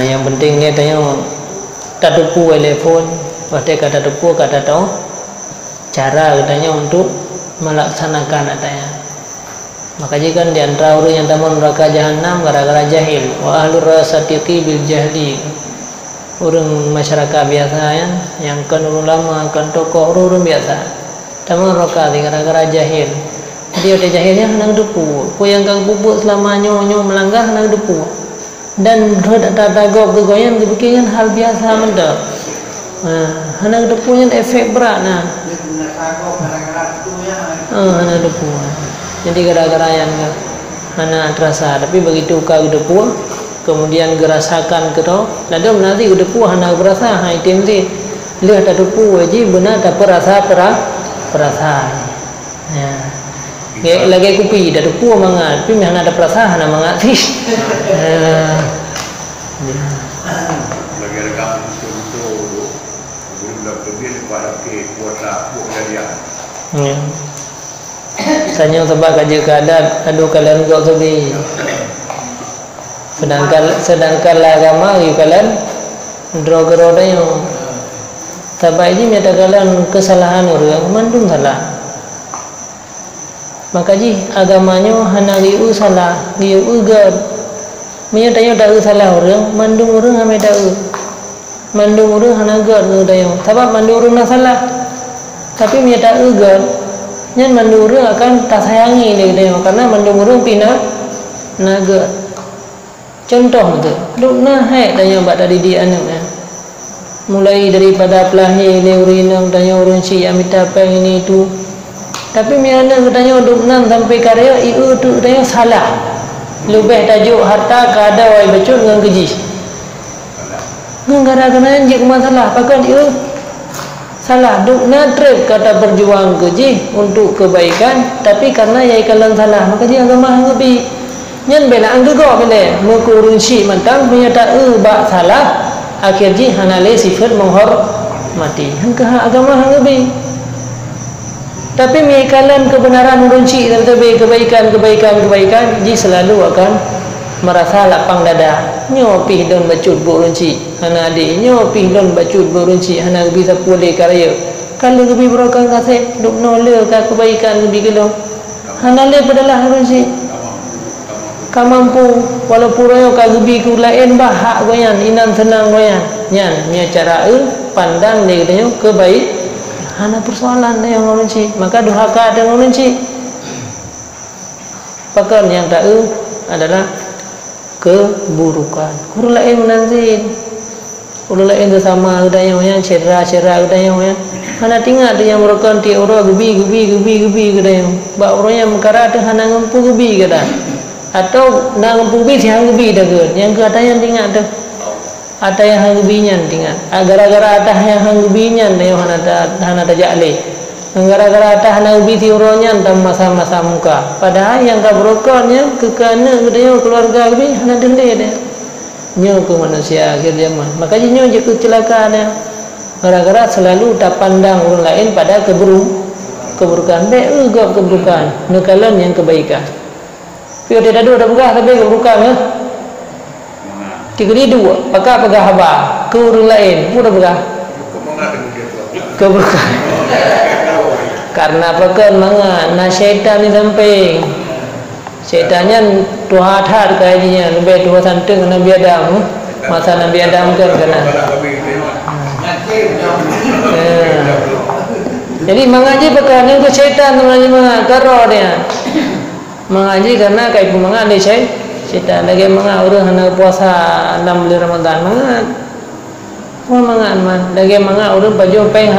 Yang penting ni tanya tak tupu telefon, waktu kata tupu kata tahu cara katanya untuk melaksanakan katanya. Maka jika di antara orang yang tamu neraka jahanam gara-gara jahil, wa ahlur rasatiqi bil jahli. Orang masyarakat biasa yang kan orang lama, kan tokoh orang biasa. Tamu neraka gara-gara jahil. Dia ada jahilnya hendak depu. Ko yang kang bubuk selama nyo melanggar hendak depu. Dan tak tagop ke goyan dipikirkan hal biasa mendak. Hendak depunya efek berat nah. Hendak depu. Jadi gara-gara yang mana terasa, tapi begitu kau depu, kemudian gerasakan kita, lalu nanti depu hendak berasa, hai temti, lihat tak depu, aji benar tak perasa. Ya. Lagi kopi dah depu mangat, tapi mana ada perasa, hana mangat sih. Lagi ada kamu betul-betul, belum dapat dia pada ke kuasa dia. Tanya sebab kerja keadaan aduh kalian gak sedih. Sedangkan agama you kalian drogero dah yang sebab ini minta kalian kesalahan orang mandung salah. Maka ji agamanya hana riu salah, riu gad. Minta tanya dah salah orang, mandung orang hame dah. Mandung orang hana gad dah yang. Sebab mandung orang salah. Tapi minta gad. Yang mandura akan tak sayangi dia karena mandura pina naga. Contoh tu, duk nah hai tanya bak tadi di anak mulai daripada pelahi leurinang tanya urun si amita peng ini itu. Tapi miana tanya duk nan sampai karya iu tu tanya salah. Lebih tajuk harta kada wai becut dengan keji. Gara-gara anjing masalah pakai iu salah duk natrek kata berjuang keji untuk kebaikan tapi karena yai kalian salah maka dia agama lebih nyen bela anggo bela mukurun si mantang menyata bak salah akhirnya hanale sifat menghormati hangka agama lebih tapi yai kalian kebenaran urunci tapi kebaikan ji selalu akan merasa lapang dada nyopih don bacut burunci hana adik nyopih don bacut burunci hana bisa pulih karya kalau lebih berokan kasih duk nolak kebaikan lebih gelo hana le padalah burunci ka mampu walaupun royo ka gebi ku lain bahak goyan inan senang goyan nyan nya cara pandang dia katanya kebaik hana persoalan dia yang ngunci maka durhaka dia ngunci pakar yang tak adalah keburukan kur lain menanzin kur lain tu sama udang yang cerah udang yang hana tinggal dia yang merukan ti orang gebi kadang bak orang yang mekara tu hana ngempu gebi kadang atau nak ngempu gebi si hang gebi dah ke yang ke ada yang tinggal tu ada yang hang gebi nyan tinggal gara-gara ada yang hang gebi nyan dia hana tajak le gara-gara ada hana gebi ti orang nyan dalam masa-masa muka padahal yang ka berokannya kekana kadang keluarga gebi hana dende dia nyo ke manusia akhir zaman makanya nyo je kecelakaan dia gara-gara selalu tak pandang orang lain pada keburukan baik juga keburukan nekalan yang kebaikan tapi dia dah begah tapi keburukan ya tiga dua pakai pegah haba ke orang lain pun dah begah keburukan karena pakai mangan na syaitan ni samping syaitannya Tuhan had kajinya lebih dua santeng Nabi Adam masa Nabi Adam kan kena jadi mengaji perkara itu syaitan mengaji mengajar dia mengaji karena kai pemangan dia syaitan lagi mengajar orang hendak puasa 6 bulan Ramadan mengajar man lagi mengajar orang baju peng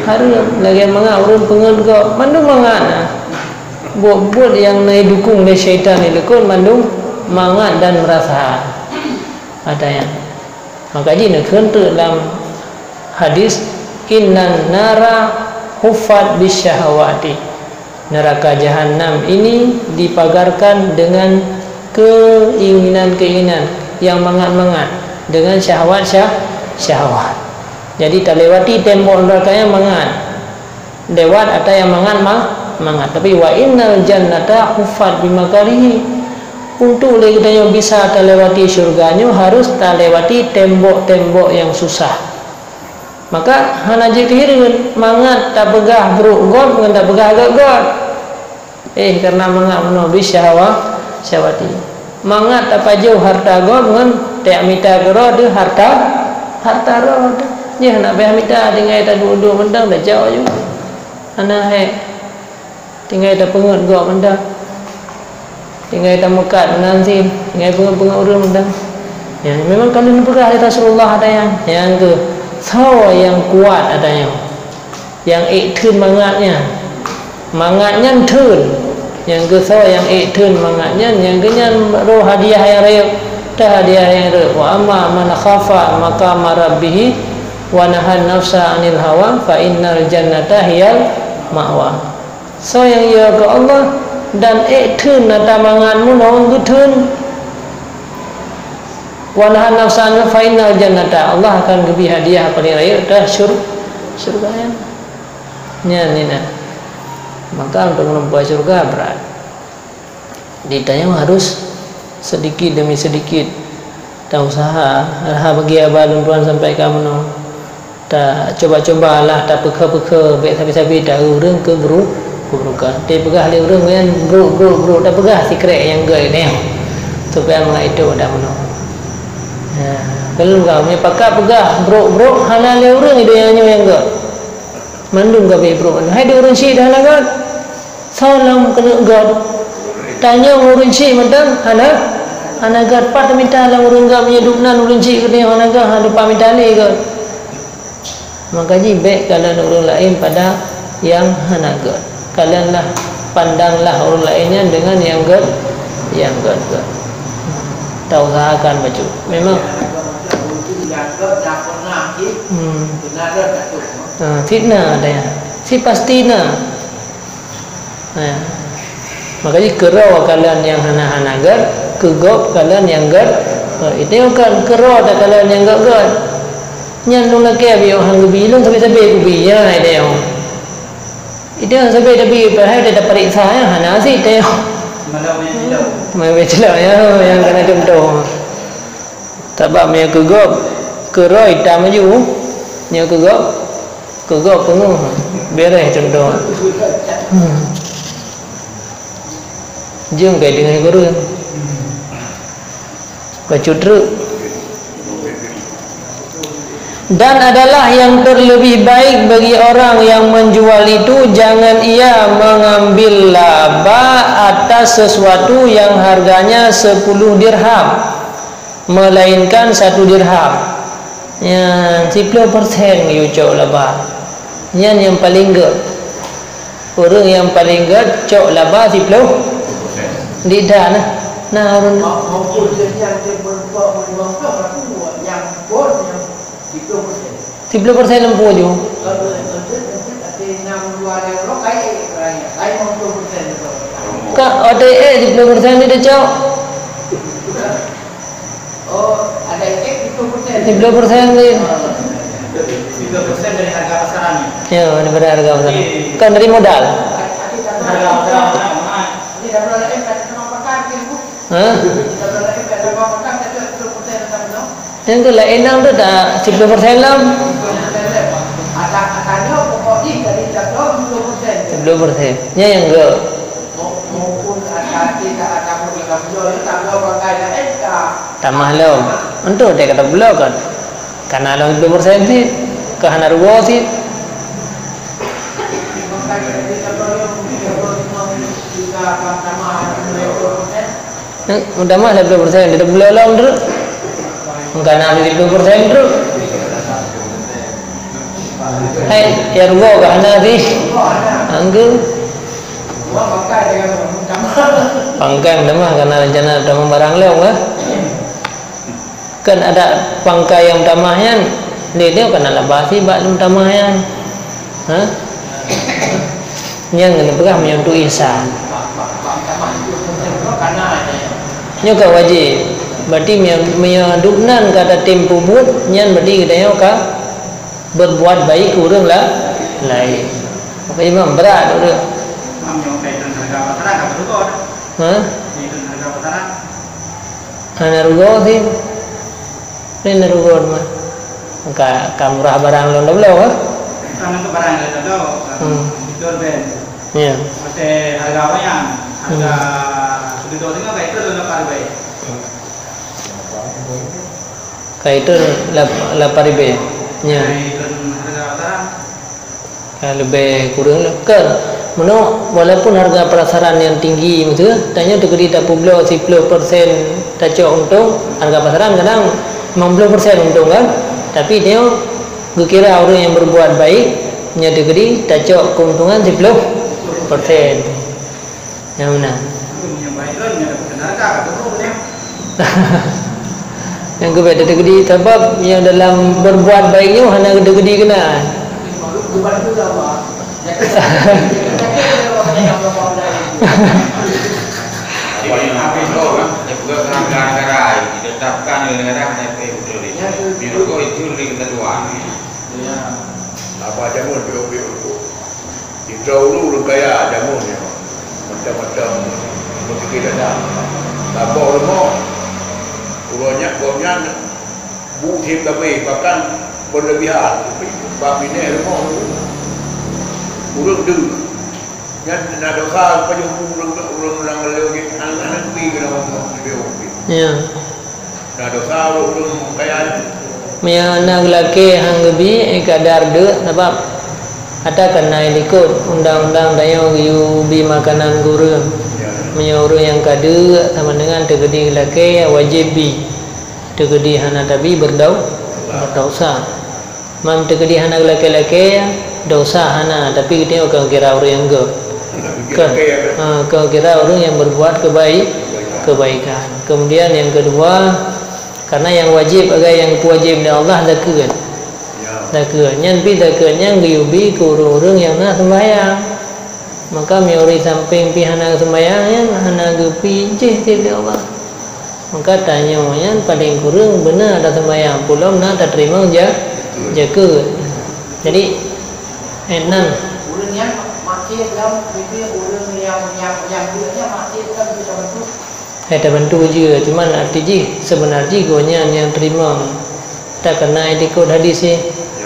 hari lagi mengajar orang pengen ke mandung mengajar buat yang naik dukung dia syaitan ni lekun mandung mangat dan merasa ada yang makanya nak kentu dalam hadis innan nara hufat bisyahawati neraka jahanam ini dipagarkan dengan keinginan-keinginan yang mangat-mangat dengan syahwat jadi tak lewati tembok neraka yang mangat lewat ada yang mangat tapi wa innal jannata hufat bimakarihi untuk kita yang bisa terlewati syurganya harus terlewati tembok-tembok yang susah maka hana je kehirin mangat tak pegah buruk god dengan tak pegah agak god karena mangat menubi syahwati mangat tak jauh harta god dengan tak minta gerod harta rod dia nak bayar minta tinggal tak duduk mendang dah jauh juga hana tinggal tak pengut god mendang tinggal tak mekat menanzil tinggal pengut orang mendang ya memang kalau nak pegah Rasulullah ada yang ke sawa yang kuat adanya yang ikhtun mangatnya thun yang ke sawa yang ikhtun mangatnya yang kenyan roh hadiah yang raya dah hadiah yang raya wa amma man khafa maqama rabbih wa nahan nafsa anil hawa fa innal jannata hiyal ma'wa so yang ya ke Allah dan ikhtun ada mangatmu naon gutun wanahan nafsan fa innal jannata Allah akan beri hadiah paling raya dah syurga nya nina maka untuk menempuh syurga berat ditanya harus sedikit demi sedikit tak usaha bagi abang tuan sampai kamu no tak coba-cobalah tak peka-peka baik sampai-sampai tahu orang keburukan dia pegah dia orang yang buruk tak pegah secret yang gay ni supaya mengaitu dah menang. Kalau kau punya pakak pegah bro halal dia orang itu yang enggak mandung kau be bro hai dia orang syih dah lagat salam kena god tanya orang syih madang ana gad pat minta lah orang gak punya duknan orang syih ke dia ana gak ada pamit ale ke maka baik kalau orang lain pada yang hana god kalianlah pandanglah orang lainnya dengan yang god tak usahakan baju memang fitnah ada ya si pasti makanya kerau kalian yang hana gad kegop kalian yang gad itu kan kerau ada kalian yang gad nyandung lagi biar orang bilang sampai kubi ya dia itu sampai tapi berhad ada periksa ya hana sih dia Macam yang kena contoh. Sebab yang kegop keroi hitam aja. Yang kegop penuh. Beres contoh. Jeng kait dengan guru. baju truk. Dan adalah yang terlebih baik bagi orang yang menjual itu, jangan ia mengambil laba atas sesuatu yang harganya 10 dirham, melainkan 1 dirham. Ya, 10% you cok laba. Yang paling gede. Orang yang paling gede cok laba 10. Tidak nah. Nah, orang maupun yang berbuat yang bos yang 10% lempu je. Kak, OTE 10% ni dah cok. Oh, ada ek 10%. 10% ni. 3% dari harga pasarannya. Ya, daripada harga pasaran. Kan dari modal. Harga pasaran mana? Ini dah berapa ek kat sama pakai ke? Hah? Dah berapa ek kat sama pakai kat 10% sama no? Yang tu lah enam tu dah 10% lah. Akannya pokoknya dari jatuh 10%. 10%. Nya yang enggak. Maupun ada pun yang jual itu tambah pakai dah ek. Tamah lo. Untuk dia kata blok kan. Karena lo 10% sih kahana rugo sih. Udah mah 10% dia belum terus. Enggak nak 10% terus. Hai, ya rugo kahana sih. Anggu. Pangkang dah mah karena rencana dah barang lo lah. Kan ada pangkai yang tamahnya, dia kan ala basi bak lum tamahnya. Hah? Yang ni pegah menyentuh ihsan. Nyo ka wajib. Berarti menyaduknan kata tempo but nyan berarti kita nyo ka berbuat baik urang lah lain. Maka imam berat urang. Imam yang kaitan harga pasaran ka rugo. Hah? Kaitan harga pasaran. Ana rugo sih. Ini narugon mah. Maka kamurah barang lo ndak belum ah? Kan untuk barang itu jual ben. Ya. Mesti harga apa yang? Harga segitu tengah kayak itu lo nak baik. Kayak itu 8.000. Ya. Harga pasaran. Kalau lebih kurang lah kan. Mano walaupun harga pasaran yang tinggi itu, tanya tu kita publik 10% tak cok untung, harga pasaran kadang 50% untung kan, tapi dia kira orang yang berbuat baik nyata gede tak cok keuntungan 10%. Yang mana? Yang baik tu yang dapat harga betul dia. Yang kebetulan gede sebab yang dalam berbuat baiknya hanya gede kena. Bukan itu dah bah. Apa itu kan? Juga negara ditetapkan oleh negara KTP betul ni. Biarko itu ring kedua ni. Apa jamun bio-bio. Di dulu kaya jamun ni. Macam-macam mesti dah. Lapor lemah. Urangnya bukan tapi bahkan berlebihan. Bab ini lemah. Urang dulu. Yang nak doa apa yang urang lagi anak-anak pergi ke dalam dia. Ya. Nak doa urang kaya Maya anak lelaki hang gebi kadar de sebab ada kena ikut undang-undang dayo yubi makanan guru. Maya orang yang kada sama dengan tegedi lelaki wajib bi. Tegedi hana tabi berdosa. Mam tegedi hana lelaki dosa hana tapi kita akan kira orang yang ge. Kau kira orang yang berbuat kebaikan. Kemudian yang kedua, karena yang wajib agai yang wajib dari Allah zakir. Zakir. Yang pi zakir yang diubi ke orang yang nak sembahyang. Maka miori samping pi hana sembahyang yang hana gepi je dari Allah. Maka tanya yang paling kurang benar ada sembahyang pulau nak tak terima zakir. Jadi enan. Orang yang masih dalam video orang yang dia masih dalam bisa bentuk. Ada bantu je, cuma arti je sebenarnya gonya yang terima tak kena ikut hadis ni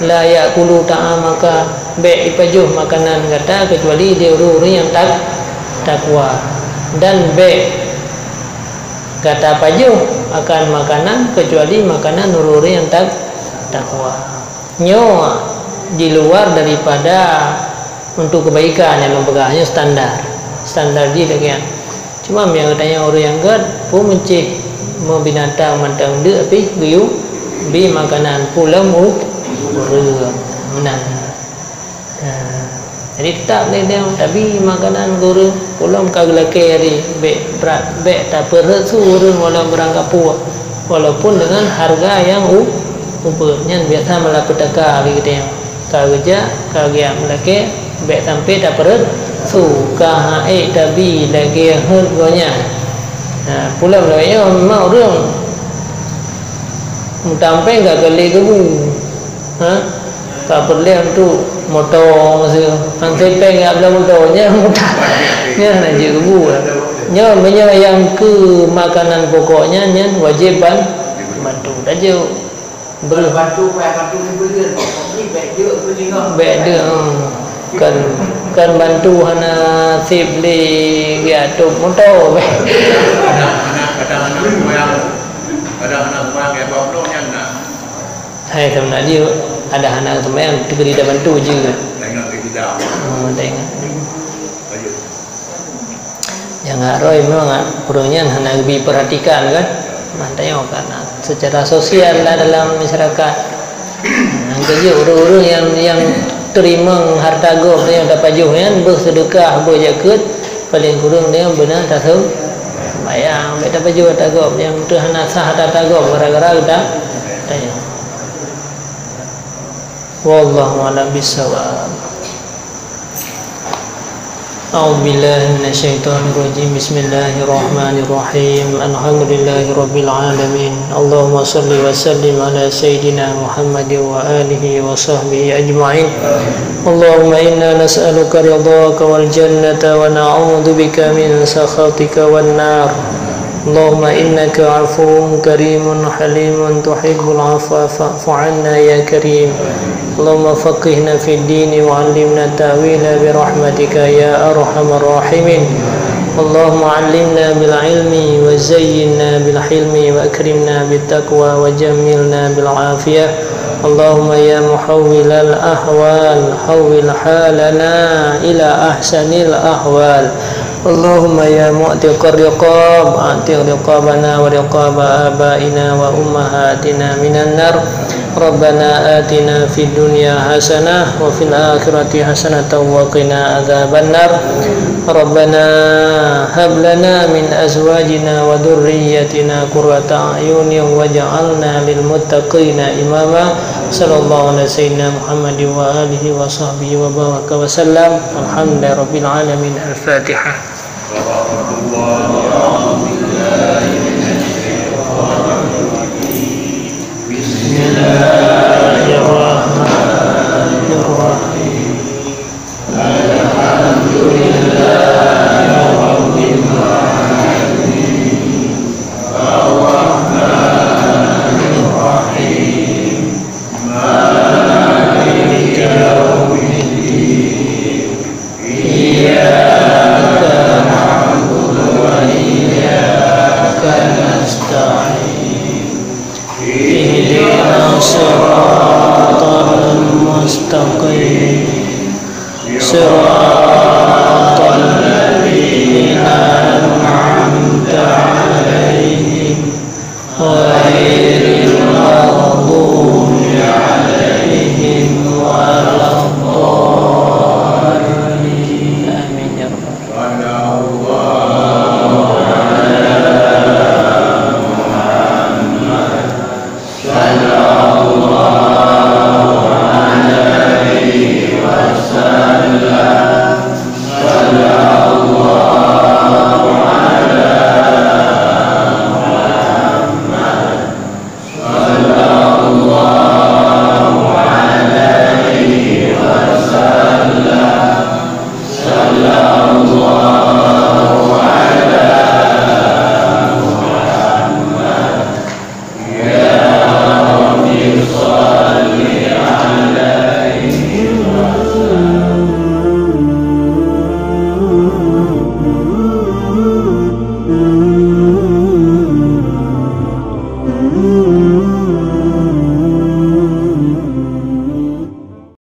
la yaqulu ta'amaka be ipajuh makanan kata kecuali dia orang yang takwa dan be kata paju akan makanan kecuali makanan nururi yang takwa. Nyo di luar daripada untuk kebaikan yang membegahnya standar di lagi. Cuma yang katanya orang yang gad pun mencih mau binatang mantang dia tapi giu bi makanan pula mu menang. Jadi tak dia tapi makanan guru pulang kagelake hari berat tak perut surun walau berangkat puak walaupun dengan harga yang umpanya biasa malapetaka begitu yang kerja kerja melake bet sampai tak perut suka tapi lagi harganya. Pulang lagi mau orang sampai enggak kali kebu tak perlu untuk motor masih nanti pengen ada motornya mudahnya nak je kebu nya yang ke makanan pokoknya nya wajib bantu aja bantu ni belian ni baik dia pelingan baik dia kan bantu hana sip li ya tu motor kadang-kadang yang bawa yang nak hai sama dia ada anak sembahyang tu dia bantu je tengok kita tengok jangan roy memang orangnya hanya lebih perhatikan kan mantanya karena secara sosial lah dalam masyarakat kerja orang-orang yang terima harta goh yang dapat jualan bersedekah berzakat paling kurang dia benar tak tahu bayang tak dapat jual harta goh yang tu hanya sah harta goh gara-gara kita tanya wallahu a'lam bissawab. A'udzu billahi minasyaitonir rajim. Bismillahirrahmanirrahim. Alhamdulillahi rabbil alamin. Allahumma shalli wa sallim ala sayidina Muhammad wa alihi wa sahbihi ajma'in. Allahumma inna nas'aluka ridhaka wal jannata wa na'udzu bika min sakhatika wan nar. Allahumma innaka 'afuwun karimun halimun tuhibbul 'afwa fa'fu 'anna ya karim. Allahumma faqihna fid din wa 'allimna ta'wila bi rahmatika ya arhamar rahimin. Allahumma 'allimna bil ilmi wa zayyinna bil hilmi wa akrimna bit taqwa wa jammilna bil afiyah. Allahumma ya muhawwilal ahwal hawwil halana ila ahsanil ahwal. Allahumma ya mu'tiqar riqab a'tiq riqabana wa riqaba abaina wa ummahatina minan nar. Rabbana atina fid dunya hasanah wa fil akhirati hasanatan wa qina adzaban nar. Rabbana hab lana min azwajina wa dhurriyyatina qurrata a'yunin waj'alna lil muttaqina imama. Sallallahu alaihi sayyidina Muhammad wa alihi wa sahbihi wa baraka wa sallam. Alhamdulillahirabbil alamin. Al-Fatihah.